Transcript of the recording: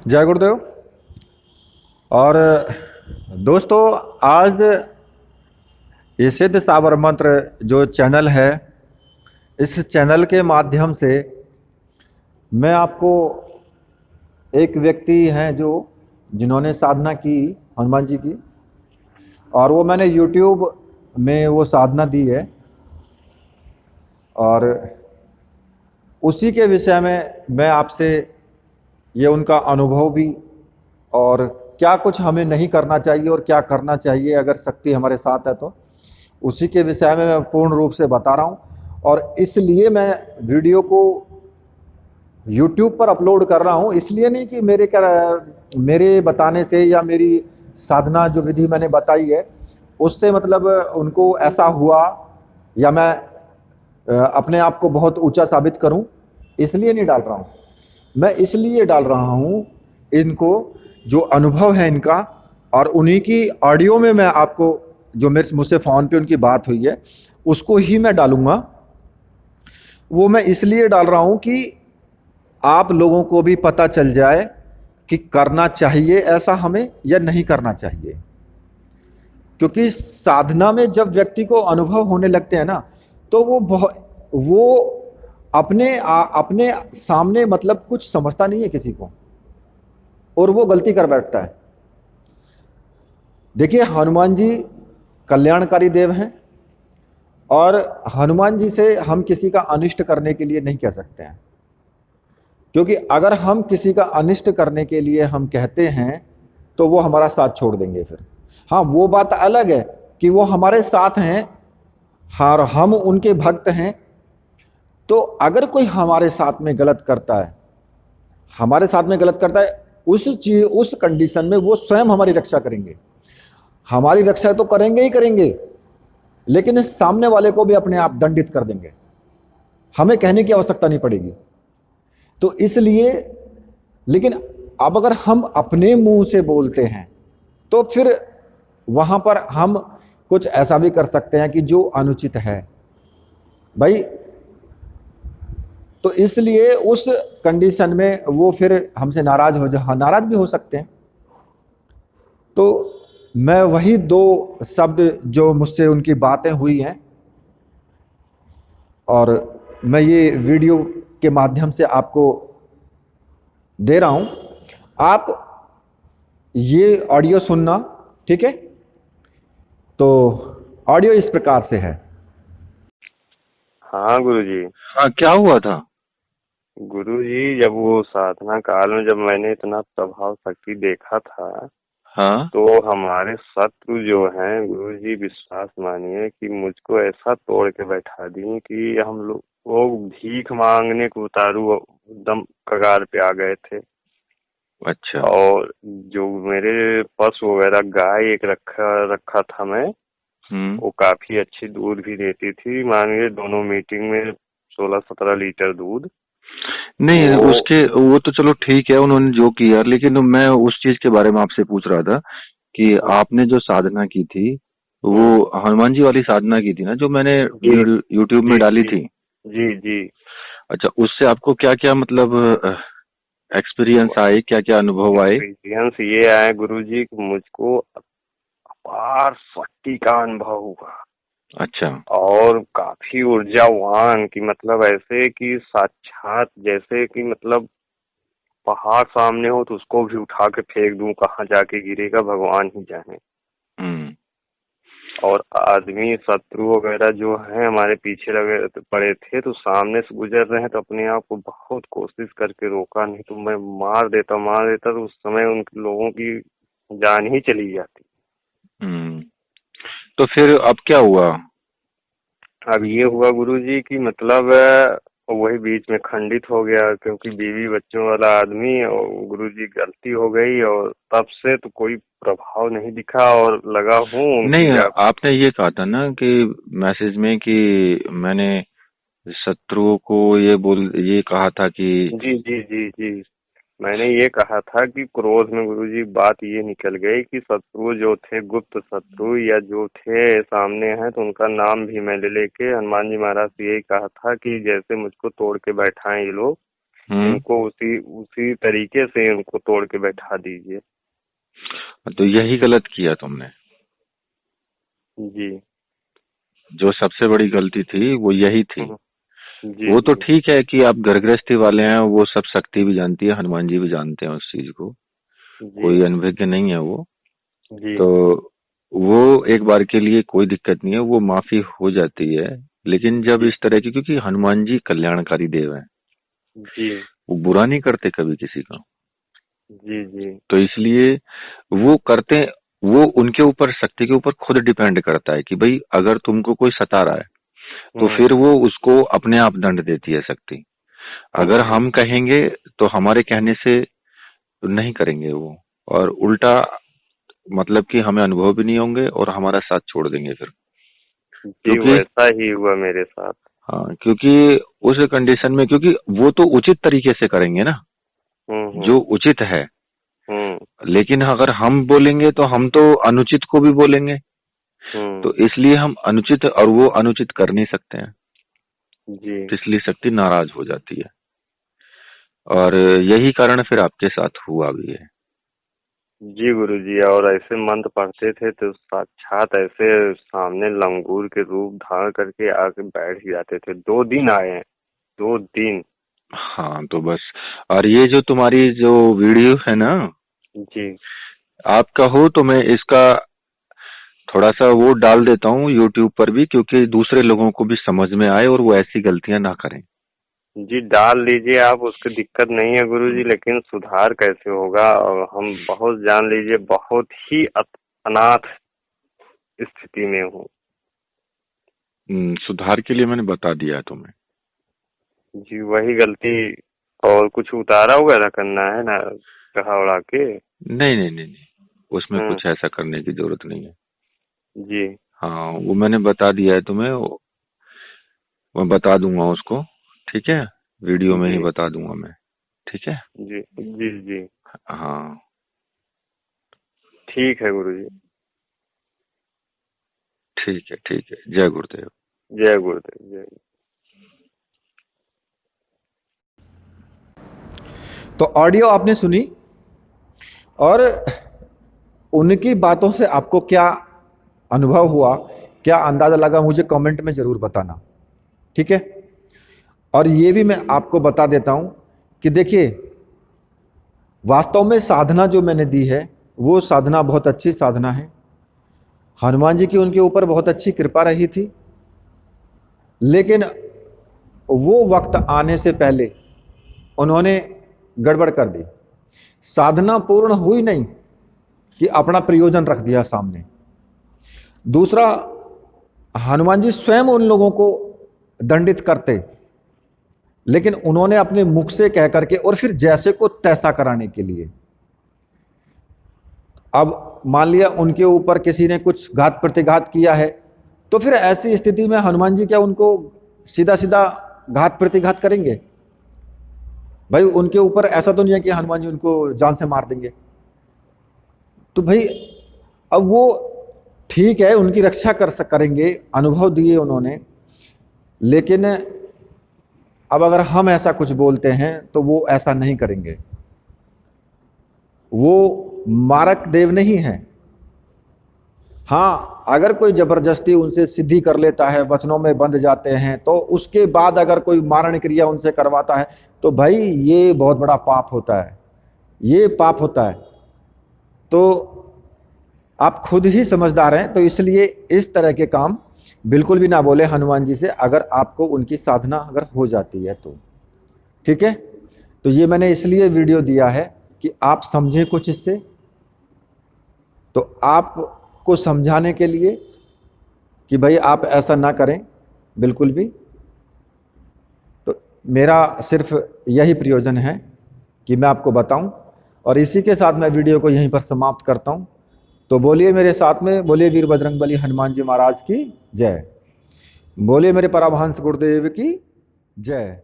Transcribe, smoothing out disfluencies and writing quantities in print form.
जय गुरुदेव। और दोस्तों, आज ये सिद्ध साबर मंत्र जो चैनल है, इस चैनल के माध्यम से मैं आपको एक व्यक्ति हैं जिन्होंने साधना की हनुमान जी की, और वो मैंने YouTube में वो साधना दी है, और उसी के विषय में मैं आपसे ये उनका अनुभव भी, और क्या कुछ हमें नहीं करना चाहिए और क्या करना चाहिए अगर शक्ति हमारे साथ है तो, उसी के विषय में मैं पूर्ण रूप से बता रहा हूँ। और इसलिए मैं वीडियो को YouTube पर अपलोड कर रहा हूँ, इसलिए नहीं कि मेरे बताने से या मेरी साधना जो विधि मैंने बताई है उससे मतलब उनको ऐसा हुआ, या मैं अपने आप को बहुत ऊंचा साबित करूं, इसलिए नहीं डाल रहा हूं। मैं इसलिए डाल रहा हूं इनको, जो अनुभव है इनका, और उन्हीं की ऑडियो में मैं आपको, जो मेरे मुझसे फ़ोन पे उनकी बात हुई है उसको ही मैं डालूंगा। वो मैं इसलिए डाल रहा हूं कि आप लोगों को भी पता चल जाए कि करना चाहिए ऐसा हमें या नहीं करना चाहिए। क्योंकि साधना में जब व्यक्ति को अनुभव होने लगते हैं ना, तो वो अपने सामने मतलब कुछ समझता नहीं है किसी को, और वो गलती कर बैठता है। देखिए, हनुमान जी कल्याणकारी देव हैं, और हनुमान जी से हम किसी का अनिष्ट करने के लिए नहीं कह सकते हैं, क्योंकि अगर हम किसी का अनिष्ट करने के लिए हम कहते हैं तो वो हमारा साथ छोड़ देंगे फिर। हाँ, वो बात अलग है कि वो हमारे साथ हैं, और हम उनके भक्त हैं। तो अगर कोई हमारे साथ में गलत करता है, उस चीज उस कंडीशन में वो स्वयं हमारी रक्षा करेंगे। हमारी रक्षा तो करेंगे ही करेंगे, लेकिन इस सामने वाले को भी अपने आप दंडित कर देंगे, हमें कहने की आवश्यकता नहीं पड़ेगी। तो इसलिए, लेकिन अब अगर हम अपने मुंह से बोलते हैं तो फिर वहां पर हम कुछ ऐसा भी कर सकते हैं कि जो अनुचित है भाई। तो इसलिए उस कंडीशन में वो फिर हमसे नाराज भी हो सकते हैं। तो मैं वही दो शब्द जो मुझसे उनकी बातें हुई हैं, और मैं ये वीडियो के माध्यम से आपको दे रहा हूं। आप ये ऑडियो सुनना, ठीक है? तो ऑडियो इस प्रकार से है। हाँ गुरुजी। हाँ, क्या हुआ था? गुरुजी, जब वो साधना काल में जब मैंने इतना प्रभाव शक्ति देखा था, हाँ, तो हमारे शत्रु जो हैं गुरुजी, विश्वास मानिए कि मुझको ऐसा तोड़ के बैठा दी कि हम लोग भीख मांगने को उतारू एकदम कगार पे आ गए थे। अच्छा। और जो मेरे पशु वगैरह गाय एक रखा था मैं, वो काफी अच्छी दूध भी देती थी, मानिए दोनों मीटिंग में 16-17 लीटर दूध। नहीं, वो उसके वो तो चलो ठीक है, उन्होंने जो किया, लेकिन मैं उस चीज के बारे में आपसे पूछ रहा था कि हम्म, आपने जो साधना की थी, वो हम्म, हनुमान जी वाली साधना की थी ना, जो मैंने जी यूट्यूब में जी डाली जी थी? जी जी। अच्छा, उससे आपको क्या क्या मतलब एक्सपीरियंस आए, क्या क्या अनुभव आए? एक्सपीरियंस ये आया गुरुजी कि मुझको अपार शक्ति का अनुभव हुआ, अच्छा। और काफी ऊर्जावान, की मतलब ऐसे कि साक्षात जैसे कि मतलब पहाड़ सामने हो तो उसको भी उठा के फेंक दूं, कहाँ जाके गिरेगा भगवान ही जाने। हम्म। और आदमी शत्रु वगैरह जो है हमारे पीछे लगे पड़े थे, तो सामने से गुजर रहे हैं, तो अपने आप को बहुत कोशिश करके रोका, नहीं तो मैं मार देता तो उस समय उन लोगों की जान ही चली जाती। हम्म। तो फिर अब क्या हुआ? अब ये हुआ गुरुजी कि मतलब वही बीच में खंडित हो गया, क्योंकि बीवी बच्चों वाला आदमी, और गुरुजी गलती हो गई, और तब से तो कोई प्रभाव नहीं दिखा, और लगा हूँ उनकी नहीं, जा। आपने ये कहा था ना कि मैसेज में कि मैंने शत्रुओं को ये कहा था कि जी जी जी जी। मैंने ये कहा था कि क्रोध में गुरुजी बात ये निकल गई कि शत्रु जो थे, गुप्त शत्रु या जो थे सामने हैं, तो उनका नाम भी मैं ले लेके हनुमान जी महाराज से यही कहा था कि जैसे मुझको तोड़ के बैठाएं ये लोग, इनको उसी उसी तरीके से इनको तोड़ के बैठा दीजिए। तो यही गलत किया तुमने। जी जो सबसे बड़ी गलती थी वो यही थी। जी वो तो जी ठीक है कि आप घर गृहस्थी वाले हैं, वो सब शक्ति भी जानती है, हनुमान जी भी जानते हैं उस चीज को, जी कोई अनभिज्ञ नहीं है वो। जी तो वो एक बार के लिए कोई दिक्कत नहीं है, वो माफी हो जाती है। लेकिन जब इस तरह की, क्योंकि हनुमान जी कल्याणकारी देव हैं, जी वो बुरा नहीं करते कभी किसी का, जी जी तो इसलिए वो करते, वो उनके ऊपर, शक्ति के ऊपर खुद डिपेंड करता है कि भाई अगर तुमको कोई सता रहा है तो फिर वो उसको अपने आप दंड देती है शक्ति। अगर हम कहेंगे तो हमारे कहने से नहीं करेंगे वो, और उल्टा मतलब कि हमें अनुभव भी नहीं होंगे और हमारा साथ छोड़ देंगे फिर। जी क्योंकि वैसा ही हुआ मेरे साथ। हाँ, क्योंकि उस कंडीशन में, क्योंकि वो तो उचित तरीके से करेंगे ना, जो उचित है। लेकिन अगर हम बोलेंगे तो हम तो अनुचित को भी बोलेंगे, तो इसलिए हम अनुचित, और वो अनुचित कर नहीं सकते हैं, जी इसलिए शक्ति नाराज हो जाती है। और यही कारण फिर आपके साथ हुआ भी है। जी गुरुजी, और ऐसे मंत्र पढ़ते थे तो साक्षात ऐसे सामने लंगूर के रूप धारण करके आके बैठ ही जाते थे। 2 दिन आए हैं, 2 दिन। हाँ तो बस, और ये जो तुम्हारी जो वीडियो है ना, जी आप कहो तो मैं इसका थोड़ा सा वो डाल देता हूँ यूट्यूब पर भी, क्योंकि दूसरे लोगों को भी समझ में आए और वो ऐसी गलतियां ना करें। जी डाल लीजिए आप, उसकी दिक्कत नहीं है गुरुजी, लेकिन सुधार कैसे होगा? और हम बहुत, जान लीजिए, बहुत ही अनाथ स्थिति में हूँ। सुधार के लिए मैंने बता दिया तुम्हें। जी वही गलती, और कुछ उतारा वगैरह करना है ना, कहा उड़ा के? नहीं नहीं नहीं नहीं, उसमें कुछ ऐसा करने की जरूरत नहीं है। जी हाँ वो मैंने बता दिया है तुम्हें, मैं बता दूंगा उसको, ठीक है, वीडियो में ही जी बता दूंगा मैं, ठीक है। जी जी जी हाँ ठीक है गुरुजी। ठीक है, ठीक है, जय गुरुदेव। जय गुरुदेव, जय। तो ऑडियो आपने सुनी, और उनकी बातों से आपको क्या अनुभव हुआ, क्या अंदाजा लगा, मुझे कमेंट में जरूर बताना, ठीक है। और ये भी मैं आपको बता देता हूं कि देखिए, वास्तव में साधना जो मैंने दी है वो साधना बहुत अच्छी साधना है। हनुमान जी की उनके ऊपर बहुत अच्छी कृपा रही थी, लेकिन वो वक्त आने से पहले उन्होंने गड़बड़ कर दी। साधना पूर्ण हुई नहीं कि अपना प्रयोजन रख दिया सामने। दूसरा, हनुमान जी स्वयं उन लोगों को दंडित करते, लेकिन उन्होंने अपने मुख से कह करके, और फिर जैसे को तैसा कराने के लिए। अब मान लिया उनके ऊपर किसी ने कुछ घात प्रतिघात किया है, तो फिर ऐसी स्थिति में हनुमान जी क्या उनको सीधा सीधा घात प्रतिघात करेंगे? भाई उनके ऊपर ऐसा तो नहीं है कि हनुमान जी उनको जान से मार देंगे। तो भाई अब वो ठीक है, उनकी रक्षा करेंगे, अनुभव दिए उन्होंने, लेकिन अब अगर हम ऐसा कुछ बोलते हैं तो वो ऐसा नहीं करेंगे। वो मारक देव नहीं है। हाँ, अगर कोई जबरदस्ती उनसे सिद्धि कर लेता है, वचनों में बंध जाते हैं, तो उसके बाद अगर कोई मारण क्रिया उनसे करवाता है, तो भाई ये बहुत बड़ा पाप होता है, ये पाप होता है। तो आप खुद ही समझदार हैं, तो इसलिए इस तरह के काम बिल्कुल भी ना बोले हनुमान जी से, अगर आपको उनकी साधना अगर हो जाती है तो, ठीक है। तो ये मैंने इसलिए वीडियो दिया है कि आप समझें कुछ इससे। तो आपको समझाने के लिए कि भाई आप ऐसा ना करें बिल्कुल भी। तो मेरा सिर्फ यही प्रयोजन है कि मैं आपको बताऊं, और इसी के साथ मैं वीडियो को यहीं पर समाप्त करता हूं। तो बोलिए मेरे साथ में, बोलिए वीर बजरंगबली हनुमान जी महाराज की जय, बोलिए मेरे परमहंस गुरुदेव की जय।